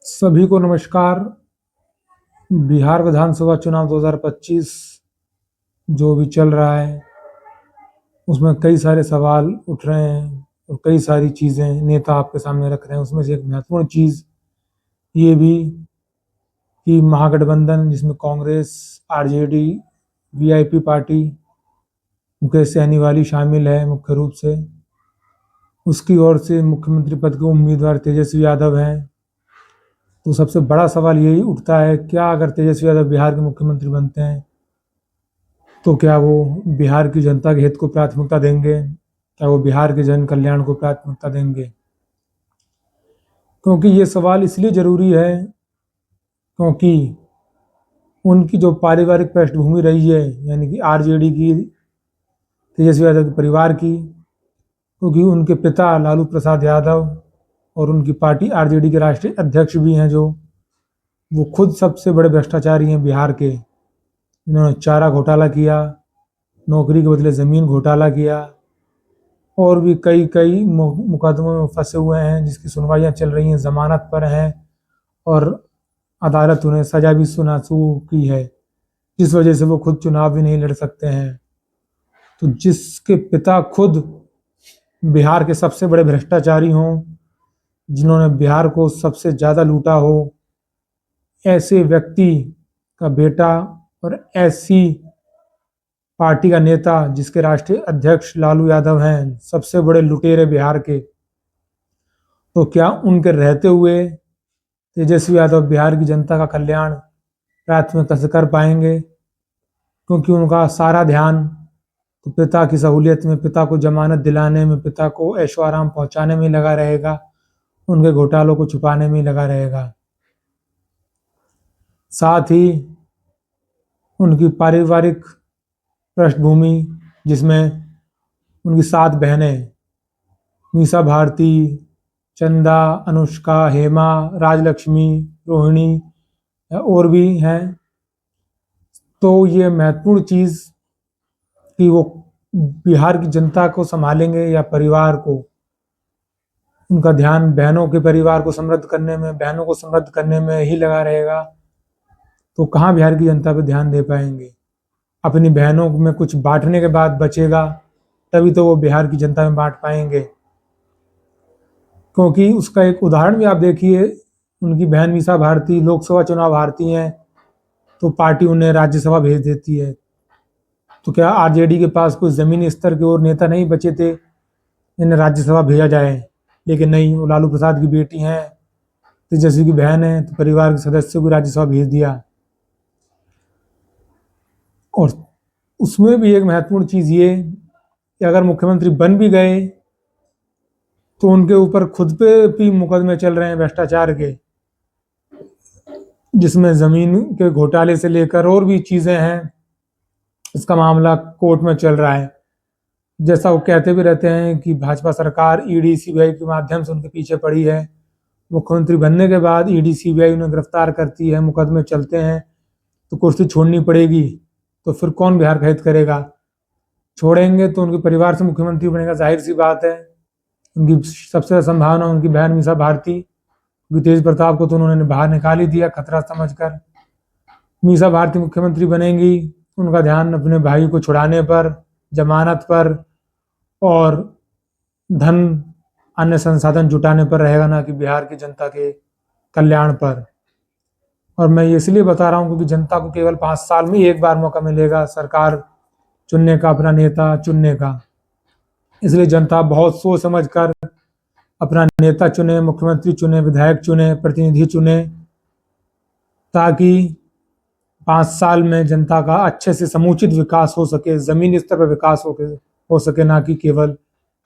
सभी को नमस्कार। बिहार विधानसभा चुनाव 2025 जो भी चल रहा है उसमें कई सारे सवाल उठ रहे हैं और कई सारी चीज़ें नेता आपके सामने रख रहे हैं। उसमें से एक महत्वपूर्ण चीज़ ये भी कि महागठबंधन जिसमें Congress, RJD, VIP party, Mukesh Sahani वाली शामिल है मुख्य रूप से, उसकी ओर से मुख्यमंत्री पद के उम्मीदवार तेजस्वी यादव हैं। तो सबसे बड़ा सवाल यही उठता है, क्या अगर तेजस्वी यादव बिहार के मुख्यमंत्री बनते हैं तो क्या वो बिहार की जनता के हित को प्राथमिकता देंगे? क्या वो बिहार के जन कल्याण को प्राथमिकता देंगे? क्योंकि ये सवाल इसलिए जरूरी है क्योंकि उनकी जो पारिवारिक पृष्ठभूमि रही है, यानी कि आरजेडी की, तेजस्वी यादव के परिवार की, क्योंकि उनके पिता लालू प्रसाद यादव और उनकी पार्टी आरजेडी के राष्ट्रीय अध्यक्ष भी हैं, जो वो खुद सबसे बड़े भ्रष्टाचारी हैं बिहार के। इन्होंने चारा घोटाला किया, नौकरी के बदले ज़मीन घोटाला किया और भी कई कई मुकदमों में फंसे हुए हैं जिसकी सुनवाइयाँ चल रही हैं, ज़मानत पर हैं और अदालत उन्हें सज़ा भी सुना की है, जिस वजह से वो खुद चुनाव भी नहीं लड़ सकते हैं। तो जिसके पिता खुद बिहार के सबसे बड़े भ्रष्टाचारी हों, जिन्होंने बिहार को सबसे ज़्यादा लूटा हो, ऐसे व्यक्ति का बेटा और ऐसी पार्टी का नेता जिसके राष्ट्रीय अध्यक्ष लालू यादव हैं, सबसे बड़े लुटेरे बिहार के, तो क्या उनके रहते हुए तेजस्वी यादव बिहार की जनता का कल्याण प्राथमिकता से कर पाएंगे? क्योंकि उनका सारा ध्यान तो पिता की सहूलियत में, पिता को जमानत दिलाने में, पिता को ऐशो आराम पहुंचाने में लगा रहेगा, उनके घोटालों को छुपाने में लगा रहेगा। साथ ही उनकी पारिवारिक पृष्ठभूमि, जिसमें उनकी 7 बहनें, मीसा भारती, चंदा, अनुष्का, हेमा, राजलक्ष्मी, रोहिणी और भी हैं, तो ये महत्वपूर्ण चीज़ कि वो बिहार की जनता को संभालेंगे या परिवार को। उनका ध्यान बहनों के परिवार को समृद्ध करने में, बहनों को समृद्ध करने में ही लगा रहेगा, तो कहाँ बिहार की जनता पर ध्यान दे पाएंगे? अपनी बहनों में कुछ बांटने के बाद बचेगा तभी तो वो बिहार की जनता में बांट पाएंगे। क्योंकि उसका एक उदाहरण भी आप देखिए, उनकी बहन मीसा भारती लोकसभा चुनाव हारती हैं तो पार्टी उन्हें राज्यसभा भेज देती है। तो क्या आरजेडी के पास कोई ज़मीनी स्तर के और नेता नहीं बचे थे इन्हें राज्यसभा भेजा जाए? लेकिन नहीं, वो लालू प्रसाद की बेटी हैं, तेजस्वी की बहन है, तो परिवार के सदस्यों को राज्यसभा भेज दिया। और उसमें भी एक महत्वपूर्ण चीज़ ये कि अगर मुख्यमंत्री बन भी गए तो उनके ऊपर खुद पे भी मुकदमे चल रहे हैं भ्रष्टाचार के, जिसमें ज़मीन के घोटाले से लेकर और भी चीज़ें हैं। इसका मामला कोर्ट में चल रहा है। जैसा वो कहते भी रहते हैं कि भाजपा सरकार ईडी सीबीआई के माध्यम से उनके पीछे पड़ी है। मुख्यमंत्री बनने के बाद ईडी सीबीआई उन्हें गिरफ्तार करती है, मुकदमे चलते हैं, तो कुर्सी छोड़नी पड़ेगी। तो फिर कौन बिहार का हित करेगा? छोड़ेंगे तो उनके परिवार से मुख्यमंत्री बनेगा, जाहिर सी बात है। उनकी सबसे संभावना उनकी बहन मीसा भारती, तेज प्रताप को तो उन्होंने बाहर निकाल ही दिया खतरा समझकर। मीसा भारती मुख्यमंत्री बनेंगी, उनका ध्यान अपने भाई को छुड़ाने पर, जमानत पर और धन अन्य संसाधन जुटाने पर रहेगा, ना कि बिहार की जनता के कल्याण पर। और मैं ये इसलिए बता रहा हूँ क्योंकि जनता को केवल 5 साल में एक बार मौका मिलेगा सरकार चुनने का, अपना नेता चुनने का। इसलिए जनता बहुत सोच समझ कर अपना नेता चुने, मुख्यमंत्री चुने, विधायक चुने, प्रतिनिधि चुने, ताकि 5 साल में जनता का अच्छे से समुचित विकास हो सके, ज़मीनी स्तर पर विकास हो सके, ना कि केवल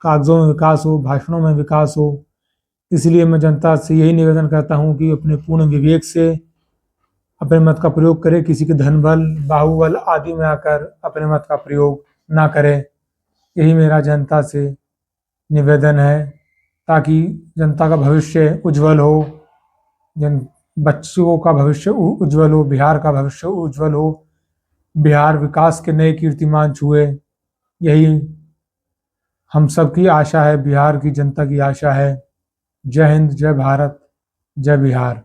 कागजों में विकास हो, भाषणों में विकास हो। इसलिए मैं जनता से यही निवेदन करता हूँ कि अपने पूर्ण विवेक से अपने मत का प्रयोग करें, किसी के धन बल, बाहुबल आदि में आकर अपने मत का प्रयोग ना करें। यही मेरा जनता से निवेदन है, ताकि जनता का भविष्य उज्जवल हो, बच्चों का भविष्य उज्जवल हो, बिहार का भविष्य उज्जवल हो, बिहार विकास के नए कीर्तिमान छुए। यही हम सबकी आशा है, बिहार की जनता की आशा है। जय हिंद, जय भारत, जय बिहार।